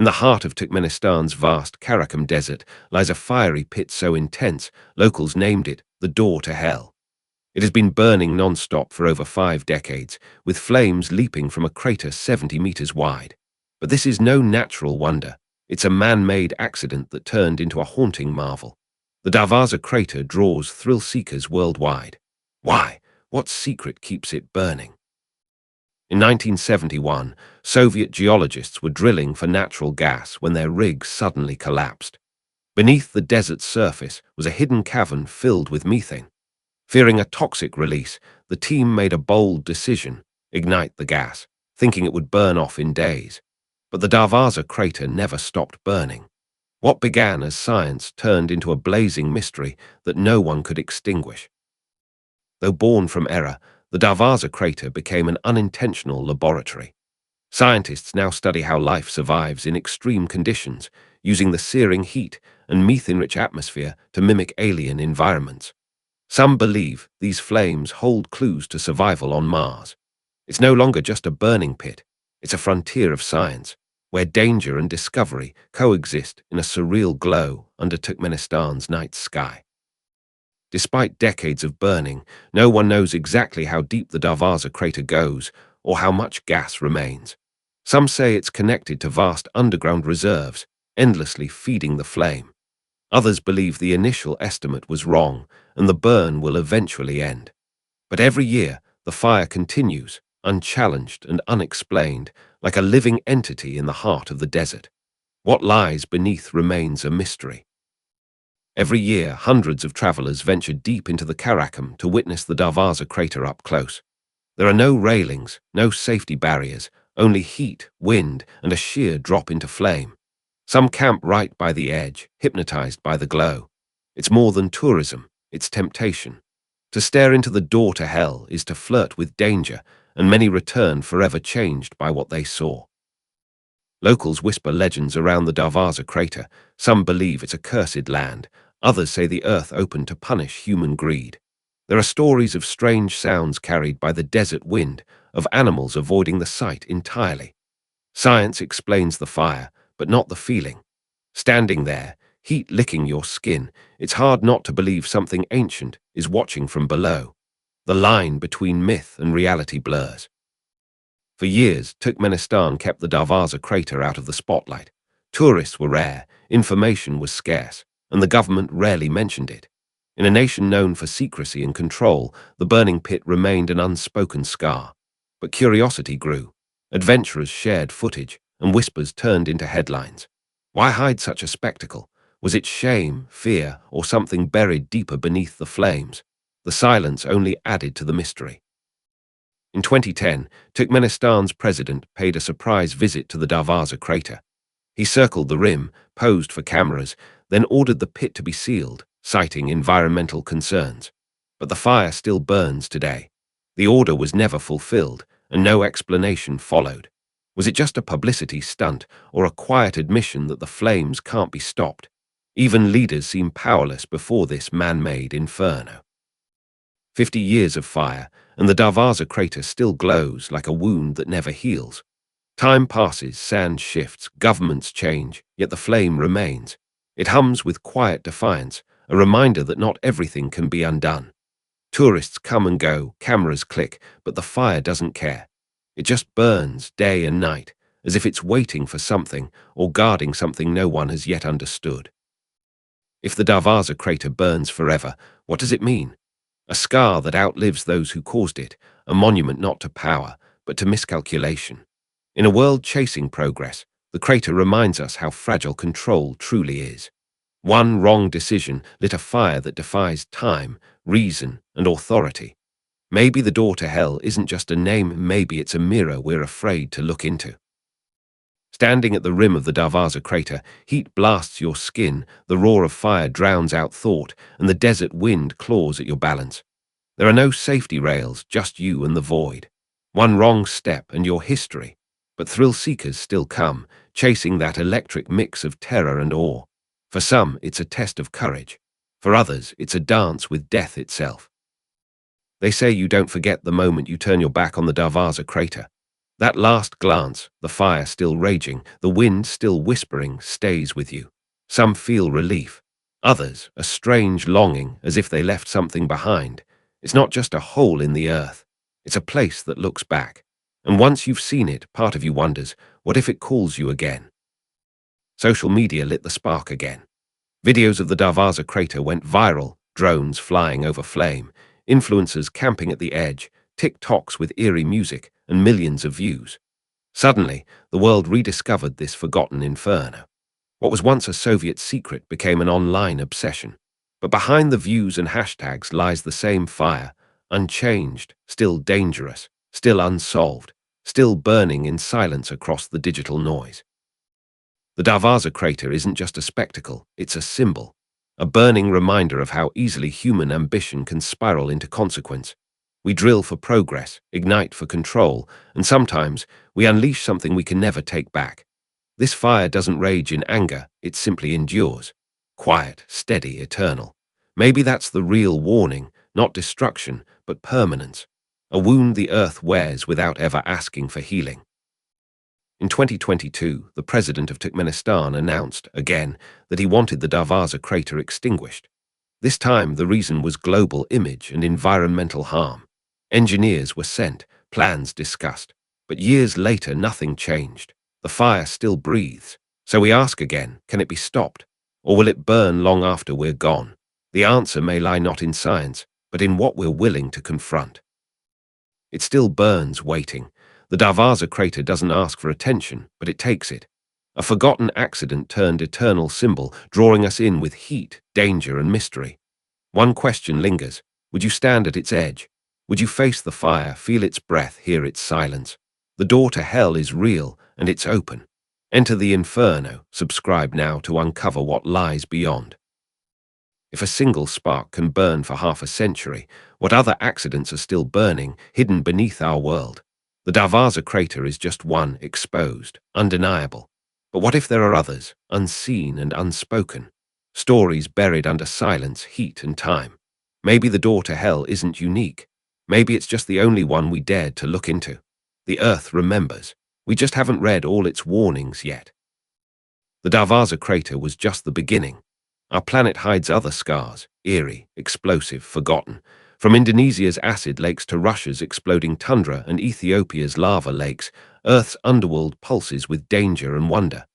In the heart of Turkmenistan's vast Karakum Desert lies a fiery pit so intense, locals named it the door to hell. It has been burning non-stop for over 5 decades, with flames leaping from a crater 70 meters wide. But this is no natural wonder. It's a man-made accident that turned into a haunting marvel. The Darvaza crater draws thrill-seekers worldwide. Why? What secret keeps it burning? In 1971, Soviet geologists were drilling for natural gas when their rig suddenly collapsed. Beneath the desert's surface was a hidden cavern filled with methane. Fearing a toxic release, the team made a bold decision: ignite the gas, thinking it would burn off in days. But the Darvaza crater never stopped burning. What began as science turned into a blazing mystery that no one could extinguish. Though born from error, the Darvaza crater became an unintentional laboratory. Scientists now study how life survives in extreme conditions, using the searing heat and methane-rich atmosphere to mimic alien environments. Some believe these flames hold clues to survival on Mars. It's no longer just a burning pit, it's a frontier of science, where danger and discovery coexist in a surreal glow under Turkmenistan's night sky. Despite decades of burning, no one knows exactly how deep the Darvaza crater goes or how much gas remains. Some say it's connected to vast underground reserves, endlessly feeding the flame. Others believe the initial estimate was wrong and the burn will eventually end. But every year, the fire continues, unchallenged and unexplained, like a living entity in the heart of the desert. What lies beneath remains a mystery. Every year, hundreds of travelers venture deep into the Karakum to witness the Darvaza crater up close. There are no railings, no safety barriers, only heat, wind, and a sheer drop into flame. Some camp right by the edge, hypnotized by the glow. It's more than tourism, it's temptation. To stare into the door to hell is to flirt with danger, and many return forever changed by what they saw. Locals whisper legends around the Darvaza crater. Some believe it's a cursed land, others say the earth opened to punish human greed. There are stories of strange sounds carried by the desert wind, of animals avoiding the site entirely. Science explains the fire, but not the feeling. Standing there, heat licking your skin, it's hard not to believe something ancient is watching from below. The line between myth and reality blurs. For years, Turkmenistan kept the Darvaza crater out of the spotlight. Tourists were rare, information was scarce, and the government rarely mentioned it. In a nation known for secrecy and control, the burning pit remained an unspoken scar. But curiosity grew. Adventurers shared footage, and whispers turned into headlines. Why hide such a spectacle? Was it shame, fear, or something buried deeper beneath the flames? The silence only added to the mystery. In 2010, Turkmenistan's president paid a surprise visit to the Darvaza crater. He circled the rim, posed for cameras, then ordered the pit to be sealed, citing environmental concerns. But the fire still burns today. The order was never fulfilled, and no explanation followed. Was it just a publicity stunt, or a quiet admission that the flames can't be stopped? Even leaders seem powerless before this man-made inferno. 50 years of fire, and the Darvaza crater still glows like a wound that never heals. Time passes, sand shifts, governments change, yet the flame remains. It hums with quiet defiance, a reminder that not everything can be undone. Tourists come and go, cameras click, but the fire doesn't care. It just burns day and night, as if it's waiting for something or guarding something no one has yet understood. If the Darvaza crater burns forever, what does it mean? A scar that outlives those who caused it, a monument not to power, but to miscalculation. In a world chasing progress, the crater reminds us how fragile control truly is. One wrong decision lit a fire that defies time, reason, and authority. Maybe the door to hell isn't just a name, maybe it's a mirror we're afraid to look into. Standing at the rim of the Darvaza crater, heat blasts your skin, the roar of fire drowns out thought, and the desert wind claws at your balance. There are no safety rails, just you and the void. One wrong step and your history. But thrill-seekers still come, chasing that electric mix of terror and awe. For some, it's a test of courage. For others, it's a dance with death itself. They say you don't forget the moment you turn your back on the Darvaza crater. That last glance, the fire still raging, the wind still whispering, stays with you. Some feel relief. Others, a strange longing, as if they left something behind. It's not just a hole in the earth. It's a place that looks back. And once you've seen it, part of you wonders, what if it calls you again? Social media lit the spark again. Videos of the Darvaza crater went viral, drones flying over flame, influencers camping at the edge, TikToks with eerie music, and millions of views. Suddenly, the world rediscovered this forgotten inferno. What was once a Soviet secret became an online obsession. But behind the views and hashtags lies the same fire, unchanged, still dangerous, still unsolved, still burning in silence across the digital noise. The Darvaza crater isn't just a spectacle, it's a symbol, a burning reminder of how easily human ambition can spiral into consequence. We drill for progress, ignite for control, and sometimes we unleash something we can never take back. This fire doesn't rage in anger, it simply endures. Quiet, steady, eternal. Maybe that's the real warning, not destruction, but permanence. A wound the earth wears without ever asking for healing. In 2022, the president of Turkmenistan announced, again, that he wanted the Darvaza crater extinguished. This time, the reason was global image and environmental harm. Engineers were sent, plans discussed. But years later, nothing changed. The fire still breathes. So we ask again, can it be stopped? Or will it burn long after we're gone? The answer may lie not in science, but in what we're willing to confront. It still burns, waiting. The Darvaza crater doesn't ask for attention, but it takes it. A forgotten accident turned eternal symbol, drawing us in with heat, danger, and mystery. One question lingers. Would you stand at its edge? Would you face the fire, feel its breath, hear its silence? The door to hell is real, and it's open. Enter the inferno, subscribe now to uncover what lies beyond. If a single spark can burn for half a century, what other accidents are still burning, hidden beneath our world? The Darvaza crater is just one, exposed, undeniable. But what if there are others, unseen and unspoken? Stories buried under silence, heat, and time. Maybe the door to hell isn't unique. Maybe it's just the only one we dared to look into. The earth remembers. We just haven't read all its warnings yet. The Darvaza crater was just the beginning. Our planet hides other scars, eerie, explosive, forgotten. From Indonesia's acid lakes to Russia's exploding tundra and Ethiopia's lava lakes, Earth's underworld pulses with danger and wonder.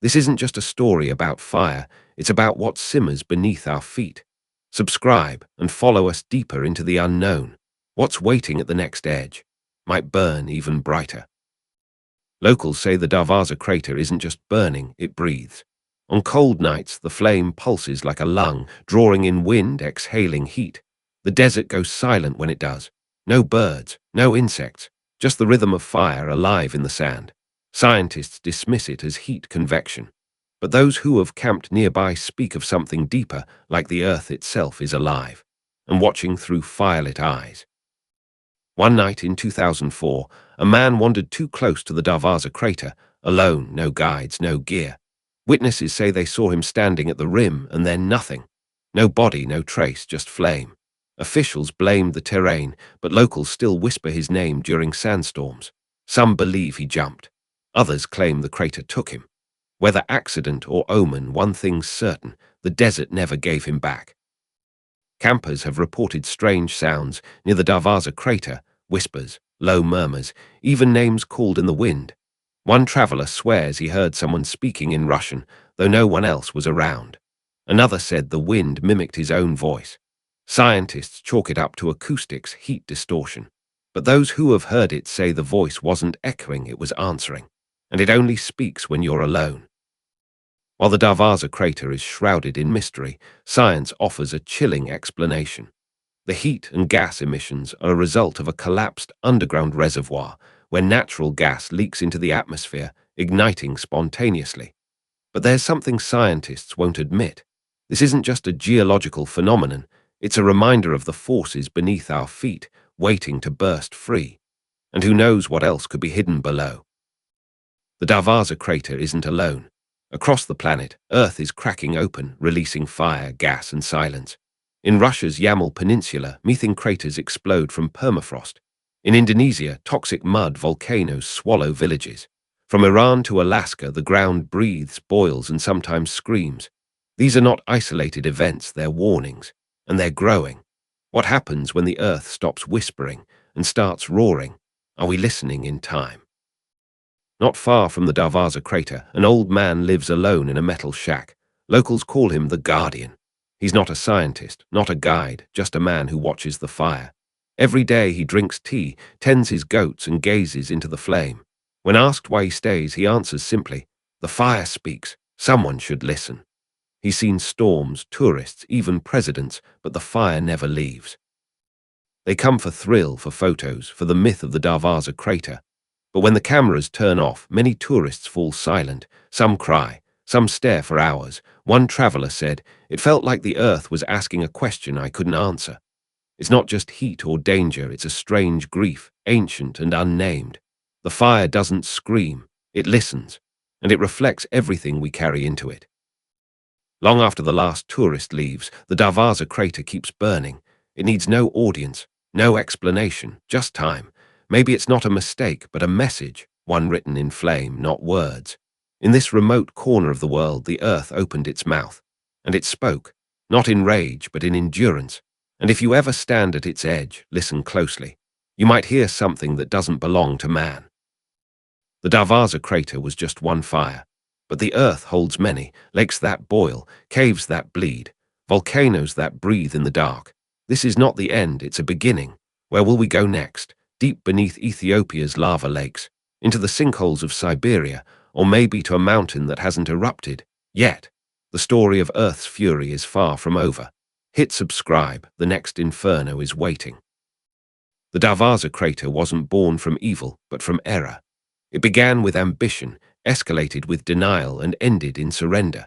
This isn't just a story about fire, it's about what simmers beneath our feet. Subscribe and follow us deeper into the unknown. What's waiting at the next edge might burn even brighter. Locals say the Darvaza crater isn't just burning, it breathes. On cold nights, the flame pulses like a lung, drawing in wind, exhaling heat. The desert goes silent when it does. No birds, no insects, just the rhythm of fire alive in the sand. Scientists dismiss it as heat convection. But those who have camped nearby speak of something deeper, like the earth itself is alive, and watching through firelit eyes. One night in 2004, a man wandered too close to the Darvaza crater, alone, no guides, no gear. Witnesses say they saw him standing at the rim and then nothing. No body, no trace, just flame. Officials blamed the terrain, but locals still whisper his name during sandstorms. Some believe he jumped. Others claim the crater took him. Whether accident or omen, one thing's certain, the desert never gave him back. Campers have reported strange sounds near the Darvaza crater, whispers, low murmurs, even names called in the wind. One traveler swears he heard someone speaking in Russian, though no one else was around. Another said the wind mimicked his own voice. Scientists chalk it up to acoustics, heat distortion. But those who have heard it say the voice wasn't echoing, it was answering. And it only speaks when you're alone. While the Darvaza crater is shrouded in mystery, science offers a chilling explanation. The heat and gas emissions are a result of a collapsed underground reservoir where natural gas leaks into the atmosphere, igniting spontaneously. But there's something scientists won't admit. This isn't just a geological phenomenon, it's a reminder of the forces beneath our feet, waiting to burst free. And who knows what else could be hidden below. The Darvaza crater isn't alone. Across the planet, Earth is cracking open, releasing fire, gas, and silence. In Russia's Yamal Peninsula, methane craters explode from permafrost. In Indonesia, toxic mud volcanoes swallow villages. From Iran to Alaska, the ground breathes, boils, and sometimes screams. These are not isolated events, they're warnings, and they're growing. What happens when the earth stops whispering and starts roaring? Are we listening in time? Not far from the Darvaza crater, an old man lives alone in a metal shack. Locals call him the Guardian. He's not a scientist, not a guide, just a man who watches the fire. Every day he drinks tea, tends his goats, and gazes into the flame. When asked why he stays, he answers simply, "The fire speaks. Someone should listen." He's seen storms, tourists, even presidents, but the fire never leaves. They come for thrill, for photos, for the myth of the Darvaza crater. But when the cameras turn off, many tourists fall silent. Some cry, some stare for hours. One traveler said, "It felt like the earth was asking a question I couldn't answer." It's not just heat or danger, it's a strange grief, ancient and unnamed. The fire doesn't scream, it listens, and it reflects everything we carry into it. Long after the last tourist leaves, the Darvaza crater keeps burning. It needs no audience, no explanation, just time. Maybe it's not a mistake, but a message, one written in flame, not words. In this remote corner of the world, the earth opened its mouth, and it spoke, not in rage, but in endurance. And if you ever stand at its edge, listen closely. You might hear something that doesn't belong to man. The Darvaza crater was just one fire, but the earth holds many, lakes that boil, caves that bleed, volcanoes that breathe in the dark. This is not the end, it's a beginning. Where will we go next? Deep beneath Ethiopia's lava lakes, into the sinkholes of Siberia, or maybe to a mountain that hasn't erupted yet. The story of Earth's fury is far from over. Hit subscribe, the next inferno is waiting. The Darvaza crater wasn't born from evil, but from error. It began with ambition, escalated with denial, and ended in surrender.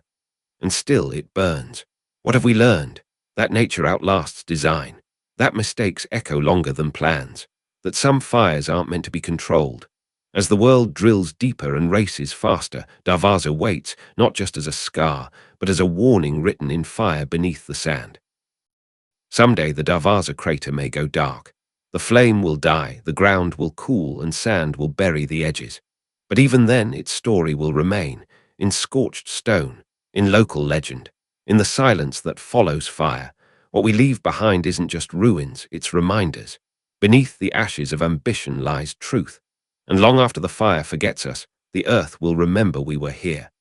And still it burns. What have we learned? That nature outlasts design. That mistakes echo longer than plans. That some fires aren't meant to be controlled. As the world drills deeper and races faster, Darvaza waits, not just as a scar, but as a warning written in fire beneath the sand. Someday the Darvaza crater may go dark. The flame will die, the ground will cool, and sand will bury the edges. But even then, its story will remain, in scorched stone, in local legend, in the silence that follows fire. What we leave behind isn't just ruins, it's reminders. Beneath the ashes of ambition lies truth. And long after the fire forgets us, the earth will remember we were here.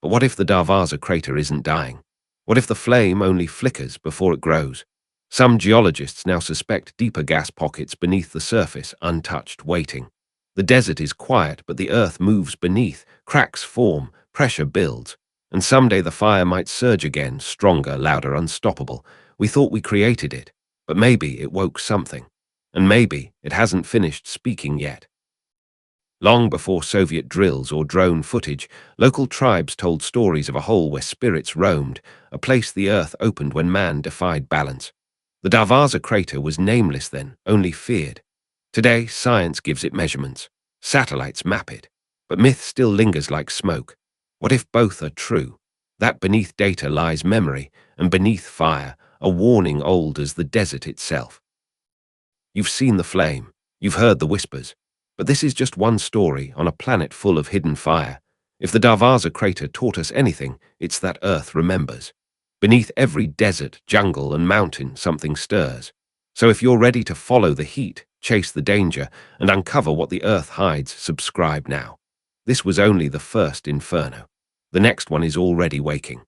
But what if the Darvaza crater isn't dying? What if the flame only flickers before it grows? Some geologists now suspect deeper gas pockets beneath the surface, untouched, waiting. The desert is quiet, but the earth moves beneath, cracks form, pressure builds. And someday the fire might surge again, stronger, louder, unstoppable. We thought we created it, but maybe it woke something. And maybe it hasn't finished speaking yet. Long before Soviet drills or drone footage, local tribes told stories of a hole where spirits roamed, a place the earth opened when man defied balance. The Darvaza crater was nameless then, only feared. Today, science gives it measurements. Satellites map it. But myth still lingers like smoke. What if both are true? That beneath data lies memory, and beneath fire, a warning old as the desert itself. You've seen the flame, you've heard the whispers. But this is just one story on a planet full of hidden fire. If the Darvaza crater taught us anything, it's that Earth remembers. Beneath every desert, jungle, and mountain, something stirs. So if you're ready to follow the heat, chase the danger, and uncover what the Earth hides, subscribe now. This was only the first inferno. The next one is already waking.